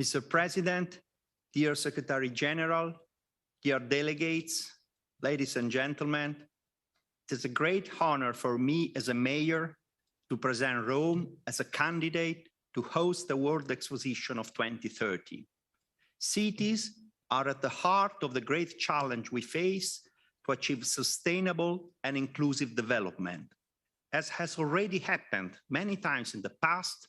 Mr. President, dear Secretary General, dear delegates, ladies and gentlemen, it is a great honor for me as a mayor to present Rome as a candidate to host the World Exposition of 2030. Cities are at the heart of the great challenge we face to achieve sustainable and inclusive development. As has already happened many times in the past,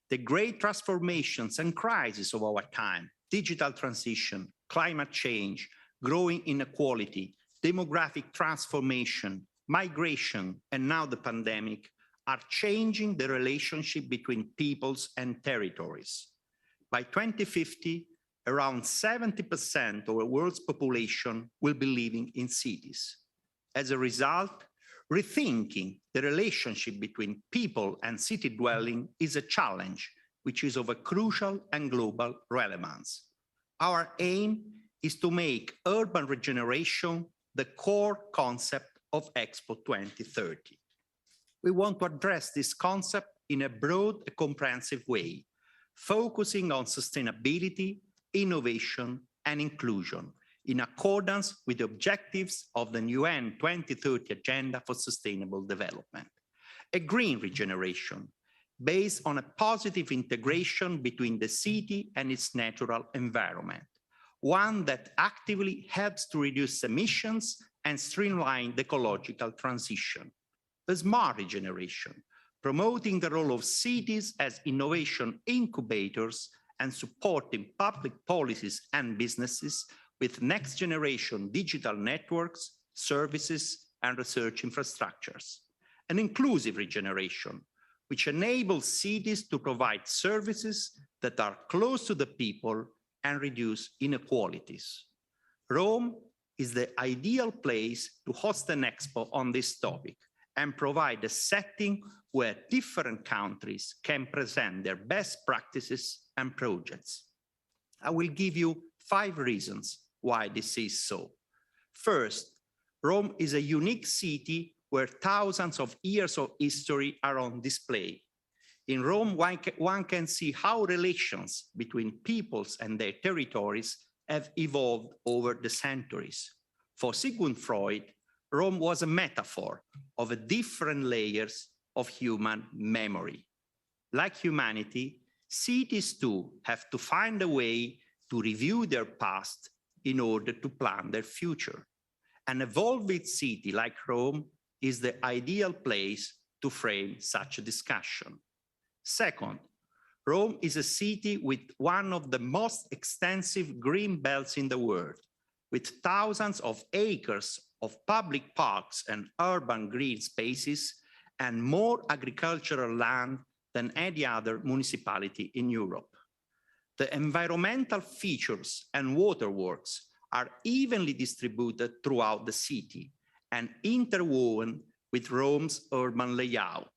the great transformations and crises of our time, digital transition, climate change, growing inequality, demographic transformation, migration, and now the pandemic, are changing the relationship between peoples and territories. By 2050, around 70% of the world's population will be living in cities. As a result, rethinking the relationship between people and city dwelling is a challenge which is of a crucial and global relevance. Our aim is to make urban regeneration the core concept of Expo 2030. We want to address this concept in a broad and comprehensive way, focusing on sustainability, innovation, and inclusion, in accordance with the objectives of the UN 2030 Agenda for Sustainable Development. A green regeneration based on a positive integration between the city and its natural environment, one that actively helps to reduce emissions and streamline the ecological transition. A smart regeneration, promoting the role of cities as innovation incubators and supporting public policies and businesses with next-generation digital networks, services, and research infrastructures. An inclusive regeneration, which enables cities to provide services that are close to the people and reduce inequalities. Rome is the ideal place to host an expo on this topic and provide a setting where different countries can present their best practices and projects. I will give you 5 reasons why this is so. First, Rome is a unique city where thousands of years of history are on display. In Rome, one can see how relations between peoples and their territories have evolved over the centuries. For Sigmund Freud, Rome was a metaphor of the different layers of human memory. Like humanity, cities too have to find a way to review their past in order to plan their future. An evolving city like Rome is the ideal place to frame such a discussion. Second, Rome is a city with one of the most extensive green belts in the world, with thousands of acres of public parks and urban green spaces and more agricultural land than any other municipality in Europe. The environmental features and waterworks are evenly distributed throughout the city and interwoven with Rome's urban layout.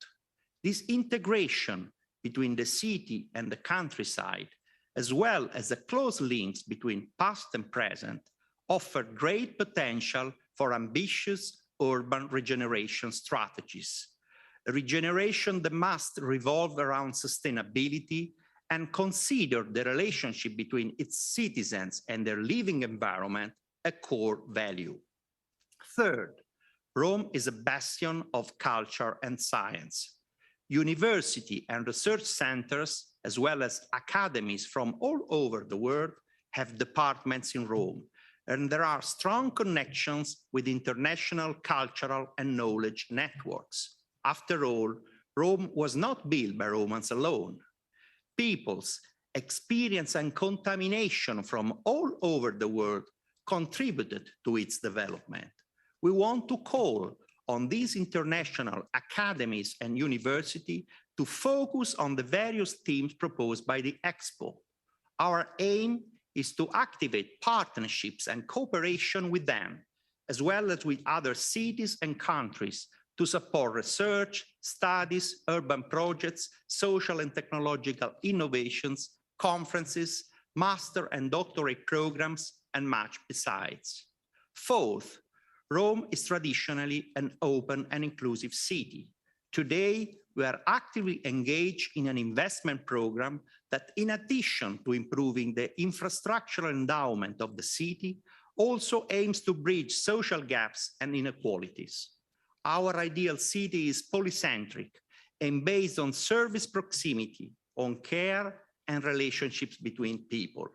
This integration between the city and the countryside, as well as the close links between past and present, offer great potential for ambitious urban regeneration strategies. A regeneration that must revolve around sustainability and consider the relationship between its citizens and their living environment a core value. Third, Rome is a bastion of culture and science. University and research centers, as well as academies from all over the world, have departments in Rome, and there are strong connections with international cultural and knowledge networks. After all, Rome was not built by Romans alone. Peoples, experience, and contamination from all over the world contributed to its development. We want to call on these international academies and universities to focus on the various themes proposed by the Expo. Our aim is to activate partnerships and cooperation with them, as well as with other cities and countries, to support research, studies, urban projects, social and technological innovations, conferences, master and doctorate programs, and much besides. Fourth, Rome is traditionally an open and inclusive city. Today, we are actively engaged in an investment program that, in addition to improving the infrastructural endowment of the city, also aims to bridge social gaps and inequalities. Our ideal city is polycentric and based on service proximity, on care and relationships between people.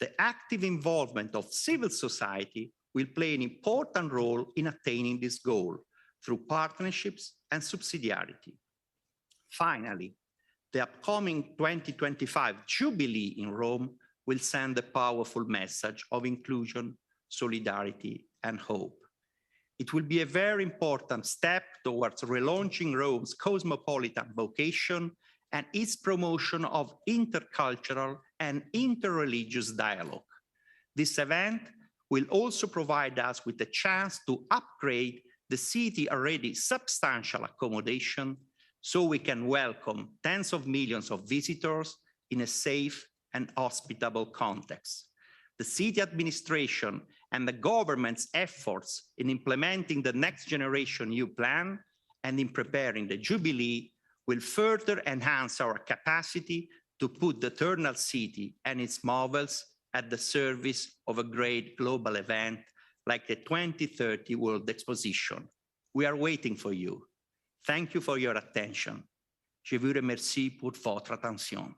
The active involvement of civil society will play an important role in attaining this goal through partnerships and subsidiarity. Finally, the upcoming 2025 Jubilee in Rome will send a powerful message of inclusion, solidarity, and hope. It will be a very important step towards relaunching Rome's cosmopolitan vocation and its promotion of intercultural and interreligious dialogue. This event will also provide us with a chance to upgrade the city's already substantial accommodation so we can welcome tens of millions of visitors in a safe and hospitable context. The city administration and the government's efforts in implementing the Next Generation EU plan and in preparing the Jubilee will further enhance our capacity to put the Eternal City and its marvels at the service of a great global event like the 2030 World Exposition. We are waiting for you. Thank you for your attention. Je vous remercie pour votre attention.